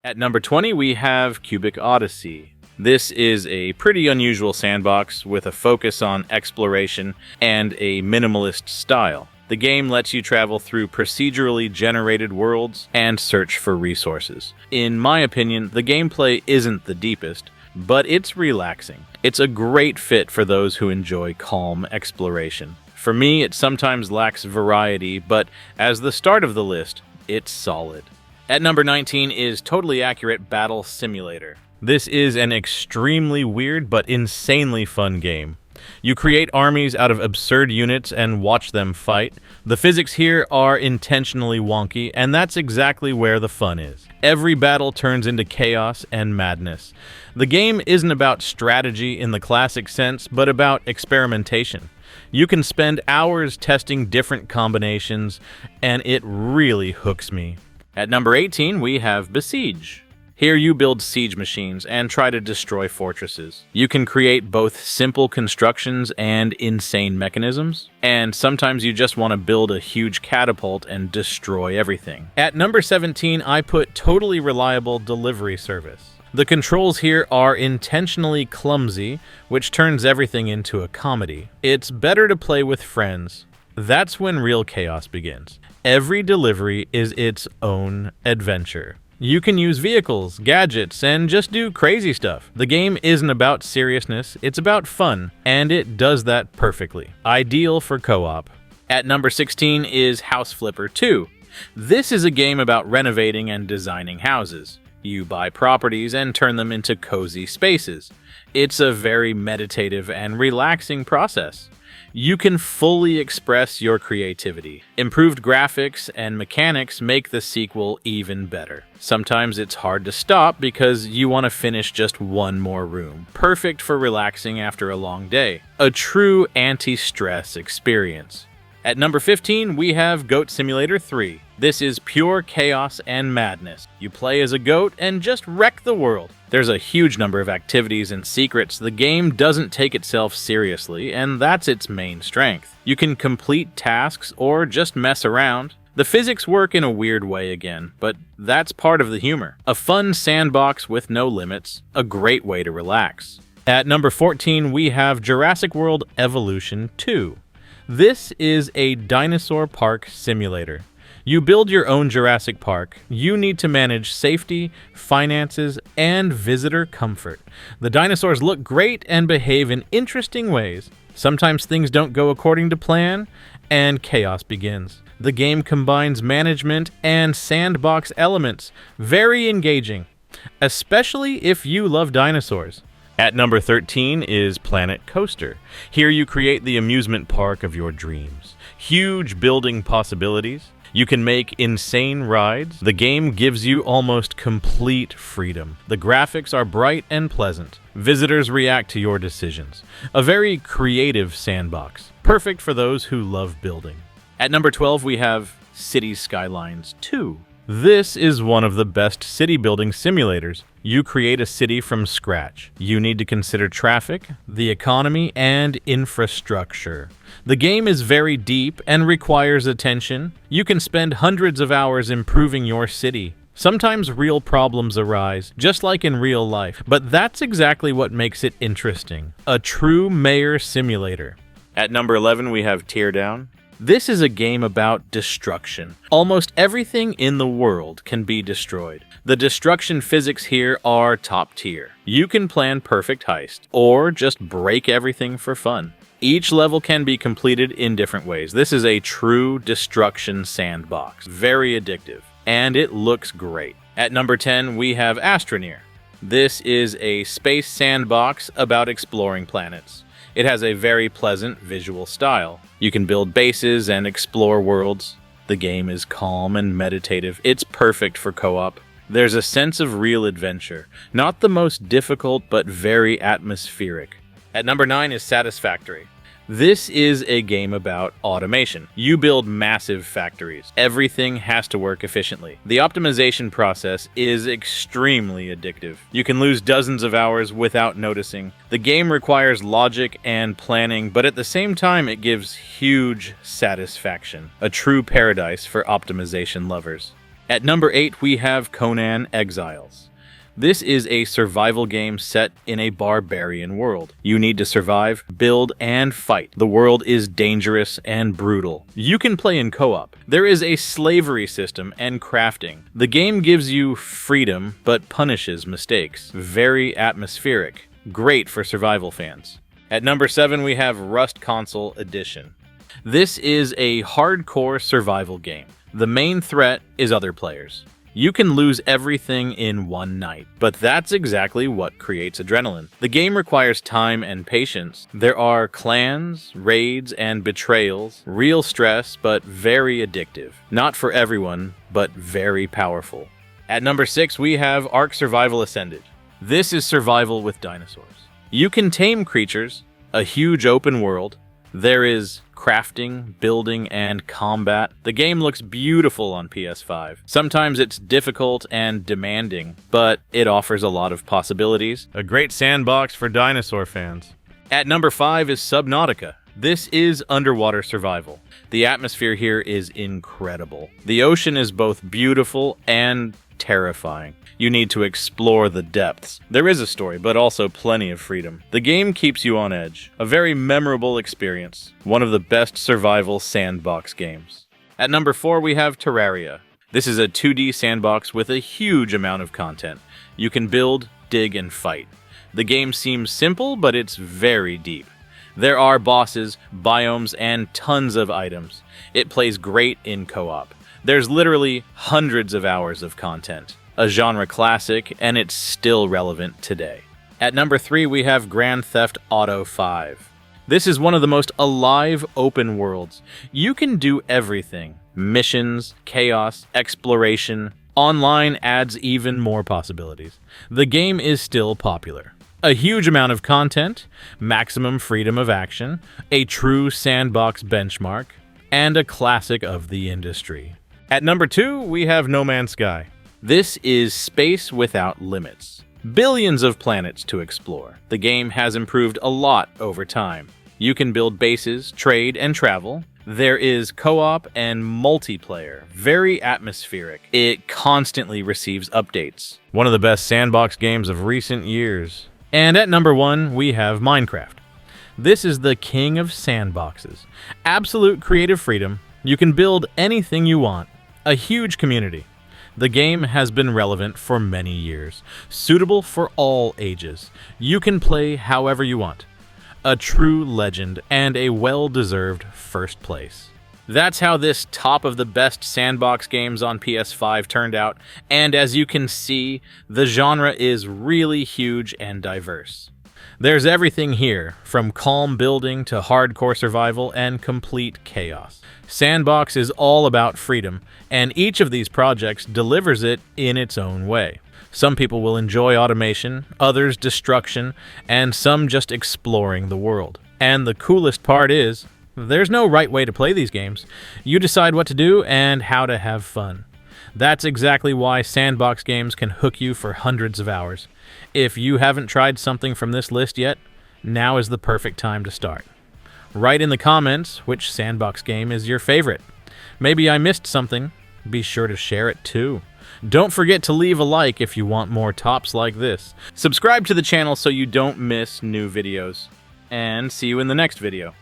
At number 20, we have Cubic Odyssey. This is a pretty unusual sandbox with a focus on exploration and a minimalist style. The game lets you travel through procedurally generated worlds and search for resources. In my opinion, the gameplay isn't the deepest, but it's relaxing. It's a great fit for those who enjoy calm exploration. For me, it sometimes lacks variety, but as the start of the list, it's solid. At number 19 is Totally Accurate Battle Simulator. This is an extremely weird but insanely fun game. You create armies out of absurd units and watch them fight. The physics here are intentionally wonky, and that's exactly where the fun is. Every battle turns into chaos and madness. The game isn't about strategy in the classic sense, but about experimentation. You can spend hours testing different combinations, and it really hooks me. At number 18, we have Besiege. Here you build siege machines and try to destroy fortresses. You can create both simple constructions and insane mechanisms, and sometimes you just want to build a huge catapult and destroy everything. At number 17, I put Totally Reliable Delivery Service. The controls here are intentionally clumsy, which turns everything into a comedy. It's better to play with friends. That's when real chaos begins. Every delivery is its own adventure. You can use vehicles, gadgets, and just do crazy stuff. The game isn't about seriousness, it's about fun, and it does that perfectly. Ideal for co-op. At number 16 is House Flipper 2. This is a game about renovating and designing houses. You buy properties and turn them into cozy spaces. It's a very meditative and relaxing process. You can fully express your creativity. Improved graphics and mechanics make the sequel even better. Sometimes it's hard to stop because you want to finish just one more room. Perfect for relaxing after a long day. A true anti-stress experience. At number 15, we have Goat Simulator 3. This is pure chaos and madness. You play as a goat and just wreck the world. There's a huge number of activities and secrets. The game doesn't take itself seriously, and that's its main strength. You can complete tasks or just mess around. The physics work in a weird way again, but that's part of the humor. A fun sandbox with no limits, a great way to relax. At number 14, we have Jurassic World Evolution 2. This is a dinosaur park simulator. You build your own Jurassic Park. You need to manage safety, finances, and visitor comfort. The dinosaurs look great and behave in interesting ways. Sometimes things don't go according to plan, and chaos begins. The game combines management and sandbox elements. Very engaging, especially if you love dinosaurs. At number 13 is Planet Coaster. Here you create the amusement park of your dreams. Huge building possibilities. You can make insane rides. The game gives you almost complete freedom. The graphics are bright and pleasant. Visitors react to your decisions. A very creative sandbox. Perfect for those who love building. At number 12, we have Cities Skylines 2. This is one of the best city building simulators. You create a city from scratch. You need to consider traffic, the economy, and infrastructure. The game is very deep and requires attention. You can spend hundreds of hours improving your city. Sometimes real problems arise, just like in real life, but that's exactly what makes it interesting. A true mayor simulator. At number 11, we have Teardown. This is a game about destruction. Almost everything in the world can be destroyed. The destruction physics here are top tier. You can plan perfect heist, or just break everything for fun. Each level can be completed in different ways. This is a true destruction sandbox. Very addictive, and it looks great. At number 10, we have Astroneer. This is a space sandbox about exploring planets. It has a very pleasant visual style. You can build bases and explore worlds. The game is calm and meditative. It's perfect for co-op. There's a sense of real adventure. Not the most difficult, but very atmospheric. At number 9 is Satisfactory. This is a game about automation. You build massive factories. Everything has to work efficiently. The optimization process is extremely addictive. You can lose dozens of hours without noticing. The game requires logic and planning, but at the same time it gives huge satisfaction. A true paradise for optimization lovers. At number 8, we have Conan Exiles. This is a survival game set in a barbarian world. You need to survive, build, and fight. The world is dangerous and brutal. You can play in co-op. There is a slavery system and crafting. The game gives you freedom, but punishes mistakes. Very atmospheric. Great for survival fans. At number 7, we have Rust Console Edition. This is a hardcore survival game. The main threat is other players. You can lose everything in one night, but that's exactly what creates adrenaline. The game requires time and patience. There are clans, raids, and betrayals. Real stress, but very addictive. Not for everyone, but very powerful. At number 6, we have Ark Survival Ascended. This is survival with dinosaurs. You can tame creatures, a huge open world. There is crafting, building, and combat. The game looks beautiful on PS5. Sometimes it's difficult and demanding, but it offers a lot of possibilities. A great sandbox for dinosaur fans. At number 5 is Subnautica. This is underwater survival. The atmosphere here is incredible. The ocean is both beautiful and terrifying. You need to explore the depths. There is a story, but also plenty of freedom. The game keeps you on edge. A very memorable experience. One of the best survival sandbox games. At number 4, we have Terraria. This is a 2D sandbox with a huge amount of content. You can build, dig, and fight. The game seems simple, but it's very deep. There are bosses, biomes, and tons of items. It plays great in co-op. There's literally hundreds of hours of content. A genre classic, and it's still relevant today. At number 3, we have Grand Theft Auto 5. This is one of the most alive open worlds. You can do everything. Missions, chaos, exploration. Online adds even more possibilities. The game is still popular. A huge amount of content, maximum freedom of action, a true sandbox benchmark, and a classic of the industry. At number 2, we have No Man's Sky. This is space without limits. Billions of planets to explore. The game has improved a lot over time. You can build bases, trade, and travel. There is co-op and multiplayer. Very atmospheric. It constantly receives updates. One of the best sandbox games of recent years. And at number 1, we have Minecraft. This is the king of sandboxes. Absolute creative freedom. You can build anything you want. A huge community. The game has been relevant for many years, suitable for all ages. You can play however you want. A true legend and a well-deserved first place. That's how this top of the best sandbox games on PS5 turned out, and as you can see, the genre is really huge and diverse. There's everything here, from calm building to hardcore survival and complete chaos. Sandbox is all about freedom, and each of these projects delivers it in its own way. Some people will enjoy automation, others destruction, and some just exploring the world. And the coolest part is, there's no right way to play these games. You decide what to do and how to have fun. That's exactly why sandbox games can hook you for hundreds of hours. If you haven't tried something from this list yet, now is the perfect time to start. Write in the comments which sandbox game is your favorite. Maybe I missed something. Be sure to share it too. Don't forget to leave a like if you want more tops like this. Subscribe to the channel so you don't miss new videos. And see you in the next video.